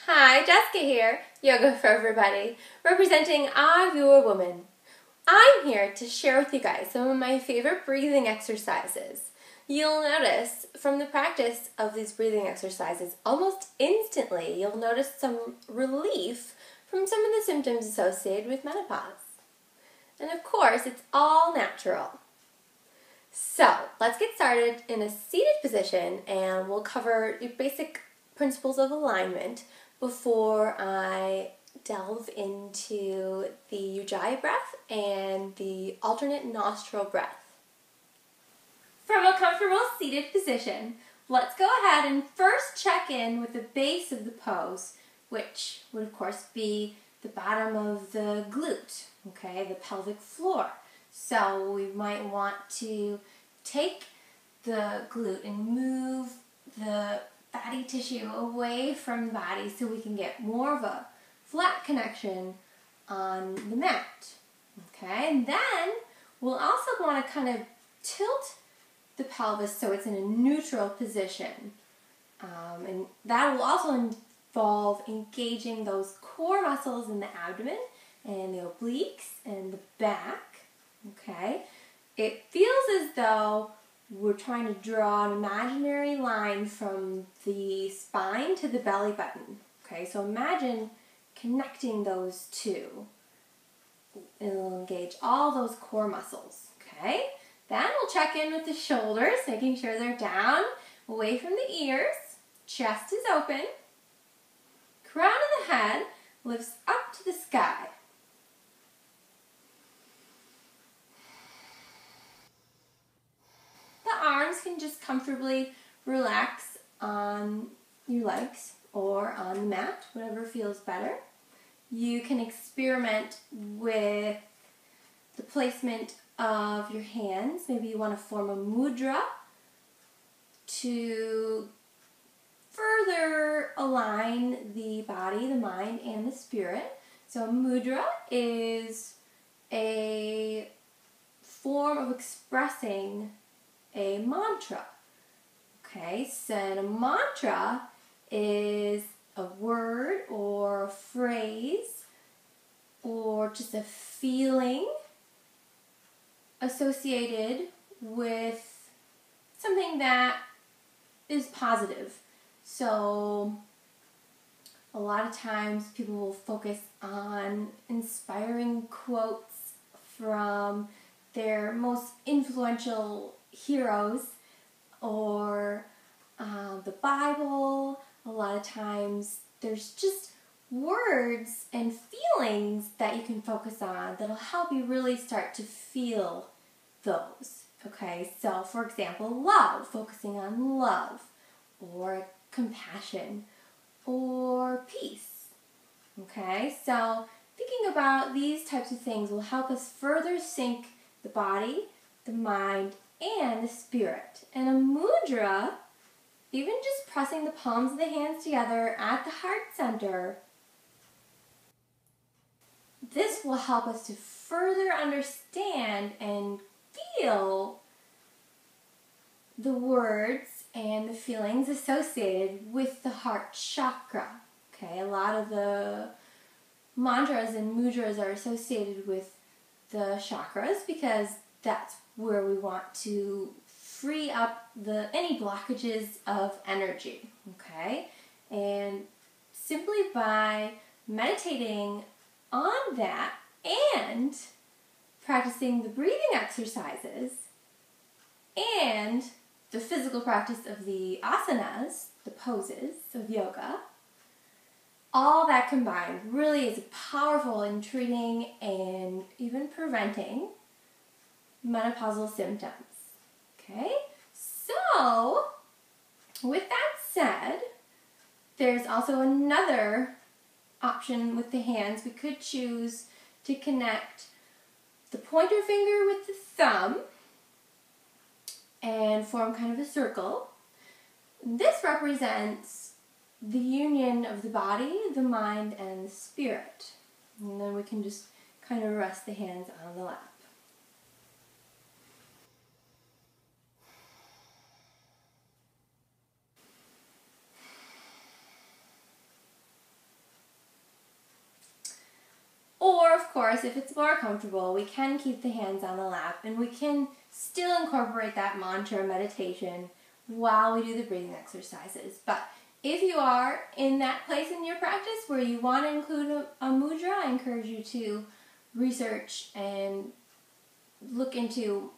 Hi, Jessica here, Yoga for Everybody, representing I, Your Woman. I'm here to share with you guys some of my favorite breathing exercises. You'll notice from the practice of these breathing exercises, almost instantly, you'll notice some relief from some of the symptoms associated with menopause. And of course, it's all natural. So, let's get started in a seated position and we'll cover your basic principles of alignment before I delve into the Ujjayi breath and the alternate nostril breath. From a comfortable seated position, let's go ahead and first check in with the base of the pose, which would of course be the bottom of the glute, okay, the pelvic floor. So we might want to take the glute and move the fatty tissue away from the body so we can get more of a flat connection on the mat. Okay, and then we'll also want to kind of tilt the pelvis so it's in a neutral position. And that will also involve engaging those core muscles in the abdomen and the obliques and the back. Okay, it feels as though we're trying to draw an imaginary line from the spine to the belly button. Okay, so imagine connecting those two. It'll engage all those core muscles. Okay, then we'll check in with the shoulders, making sure they're down, away from the ears. Chest is open. Crown of the head lifts up to the sky. The arms can just comfortably relax on your legs or on the mat, whatever feels better. You can experiment with the placement of your hands. Maybe you want to form a mudra to further align the body, the mind, and the spirit. So a mudra is a form of expressing a mantra. Okay, so a mantra is a word or a phrase or just a feeling associated with something that is positive. So a lot of times people will focus on inspiring quotes from their most influential heroes or the Bible. A lot of times there's just words and feelings that you can focus on that'll help you really start to feel those. Okay, so for example, love, focusing on love, or compassion, or peace. Okay, so thinking about these types of things will help us further sync the body, the mind, and the spirit. And a mudra, even just pressing the palms of the hands together at the heart center, this will help us to further understand and feel the words and the feelings associated with the heart chakra. Okay, a lot of the mantras and mudras are associated with the chakras because that's where we want to free up any blockages of energy. Okay, and simply by meditating on that and practicing the breathing exercises and the physical practice of the asanas, the poses of yoga, all that combined really is powerful in treating and even preventing menopausal symptoms. Okay, so with that said, there's also another option with the hands. We could choose to connect the pointer finger with the thumb and form kind of a circle. This represents the union of the body, the mind, and the spirit. And then we can just kind of rest the hands on the lap. course, if it's more comfortable, we can keep the hands on the lap and we can still incorporate that mantra meditation while we do the breathing exercises. But if you are in that place in your practice where you want to include a mudra, I encourage you to research and look into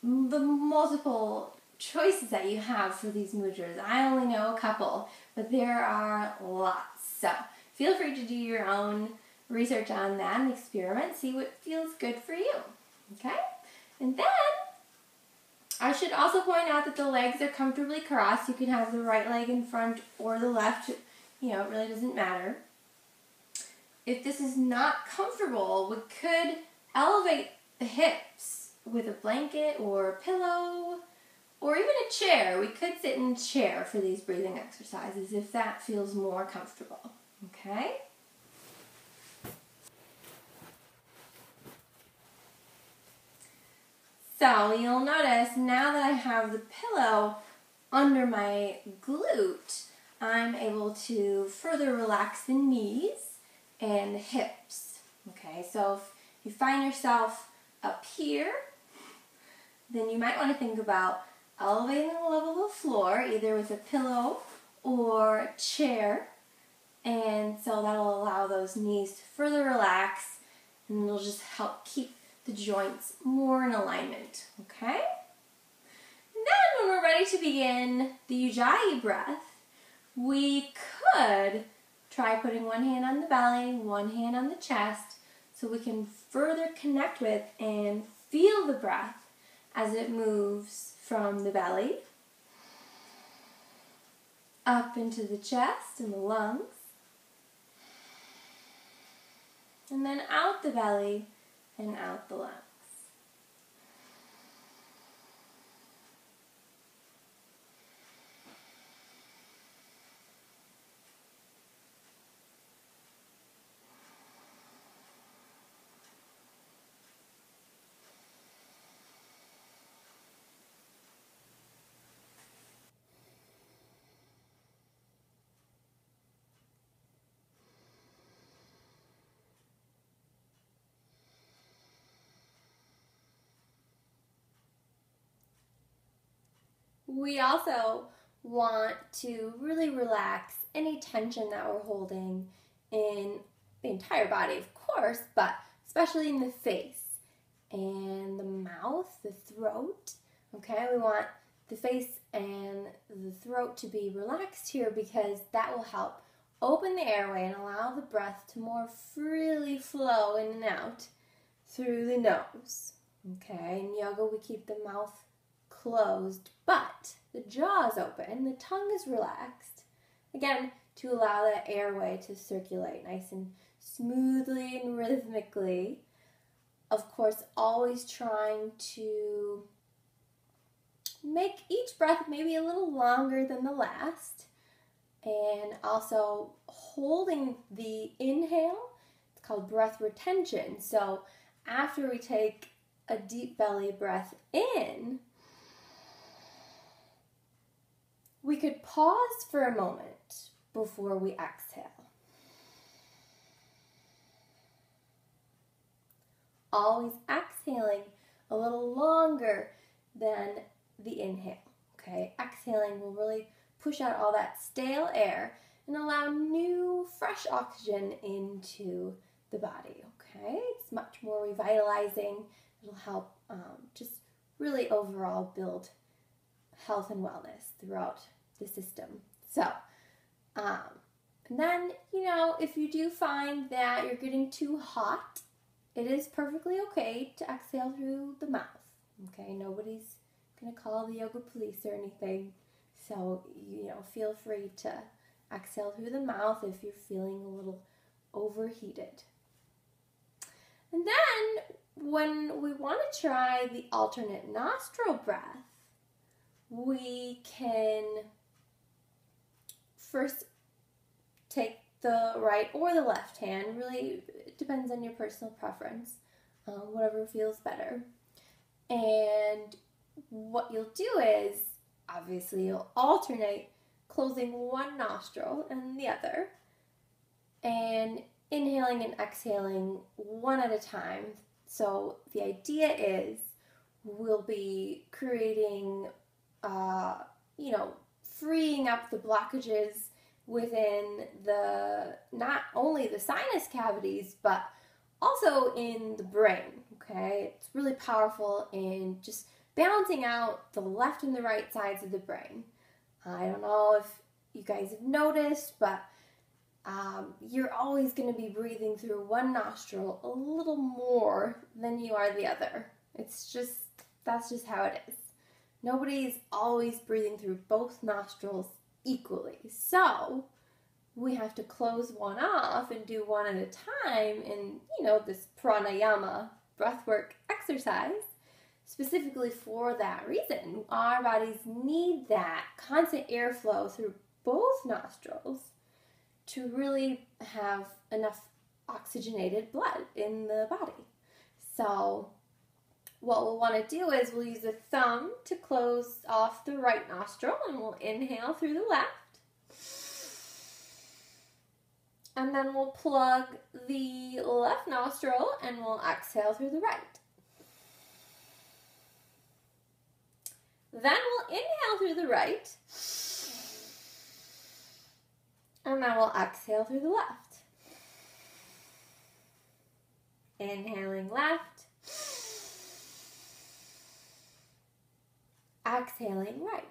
the multiple choices that you have for these mudras. I only know a couple, but there are lots. So feel free to do your own research on that and experiment, see what feels good for you. Okay? And then I should also point out that the legs are comfortably crossed. You can have the right leg in front or the left. You know, it really doesn't matter. If this is not comfortable, we could elevate the hips with a blanket or a pillow or even a chair. We could sit in a chair for these breathing exercises if that feels more comfortable. Okay? So you'll notice now that I have the pillow under my glute, I'm able to further relax the knees and the hips. Okay, so if you find yourself up here, then you might want to think about elevating the level of the floor, either with a pillow or a chair. And so that'll allow those knees to further relax, and it'll just help keep the joints more in alignment, okay? And then when we're ready to begin the Ujjayi breath, we could try putting one hand on the belly, one hand on the chest, so we can further connect with and feel the breath as it moves from the belly up into the chest and the lungs, and then out the belly and out the lungs. We also want to really relax any tension that we're holding in the entire body, of course, but especially in the face and the mouth, the throat. Okay, we want the face and the throat to be relaxed here because that will help open the airway and allow the breath to more freely flow in and out through the nose. Okay, in yoga we keep the mouth closed, but the jaw is open, the tongue is relaxed, again, to allow that airway to circulate nice and smoothly and rhythmically. Of course, always trying to make each breath maybe a little longer than the last, and also holding the inhale. It's called breath retention. So after we take a deep belly breath in, we could pause for a moment before we exhale. Always exhaling a little longer than the inhale, okay? Exhaling will really push out all that stale air and allow new, fresh oxygen into the body, okay? It's much more revitalizing. It'll help just really overall build health and wellness throughout the system. So, and then, you know, if you do find that you're getting too hot, it is perfectly okay to exhale through the mouth. Okay, nobody's gonna call the yoga police or anything. So, you know, feel free to exhale through the mouth if you're feeling a little overheated. And then when we want to try the alternate nostril breath, we can first take the right or the left hand. Really, it depends on your personal preference, whatever feels better. And what you'll do is, obviously, you'll alternate closing one nostril and the other. And inhaling and exhaling one at a time. So the idea is we'll be creating, freeing up the blockages within not only the sinus cavities, but also in the brain, okay? It's really powerful in just balancing out the left and the right sides of the brain. I don't know if you guys have noticed, but you're always going to be breathing through one nostril a little more than you are the other. That's just how it is. Nobody's always breathing through both nostrils equally. So we have to close one off and do one at a time in, this pranayama breathwork exercise, specifically for that reason. Our bodies need that constant airflow through both nostrils to really have enough oxygenated blood in the body. So what we'll want to do is we'll use the thumb to close off the right nostril, and we'll inhale through the left. And then we'll plug the left nostril and we'll exhale through the right. Then we'll inhale through the right. And then we'll exhale through the left. Inhaling left. Exhaling right.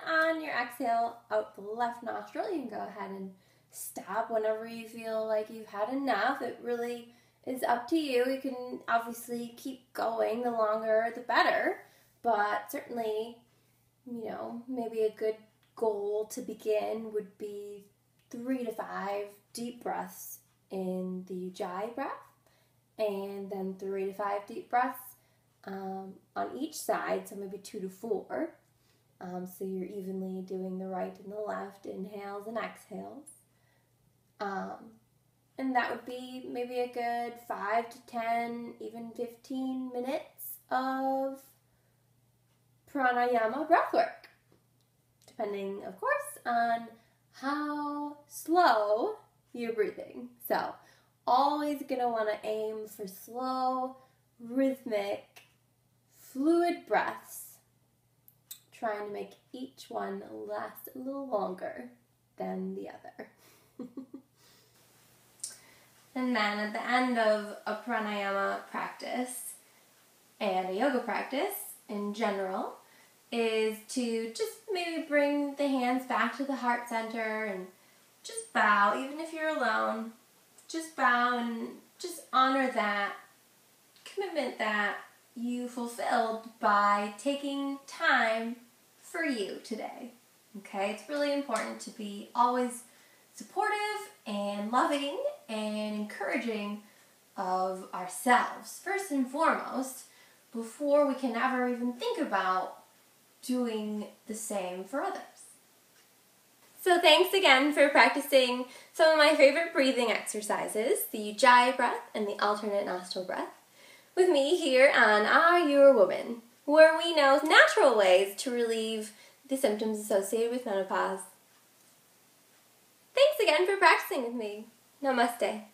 On your exhale out the left nostril, you can go ahead and stop whenever you feel like you've had enough. It really is up to you. You can obviously keep going, the longer the better, but certainly, maybe a good goal to begin would be 3 to 5 deep breaths in the Ujjayi breath, and then 3 to 5 deep breaths on each side, so maybe 2 to 4. So you're evenly doing the right and the left inhales and exhales. And that would be maybe a good 5 to 10, even 15 minutes of pranayama breathwork, depending, of course, on how slow you're breathing. So always going to want to aim for slow, rhythmic, fluid breaths, trying to make each one last a little longer than the other. And then at the end of a pranayama practice and a yoga practice in general is to just maybe bring the hands back to the heart center and just bow, even if you're alone. Just bow and just honor that commitment that you fulfilled by taking time for you today. Okay, it's really important to be always supportive and loving and encouraging of ourselves, first and foremost, before we can ever even think about doing the same for others. So thanks again for practicing some of my favorite breathing exercises, the Ujjayi breath and the alternate nostril breath, with me here on Are You a Woman, where we know natural ways to relieve the symptoms associated with menopause. Thanks again for practicing with me. Namaste.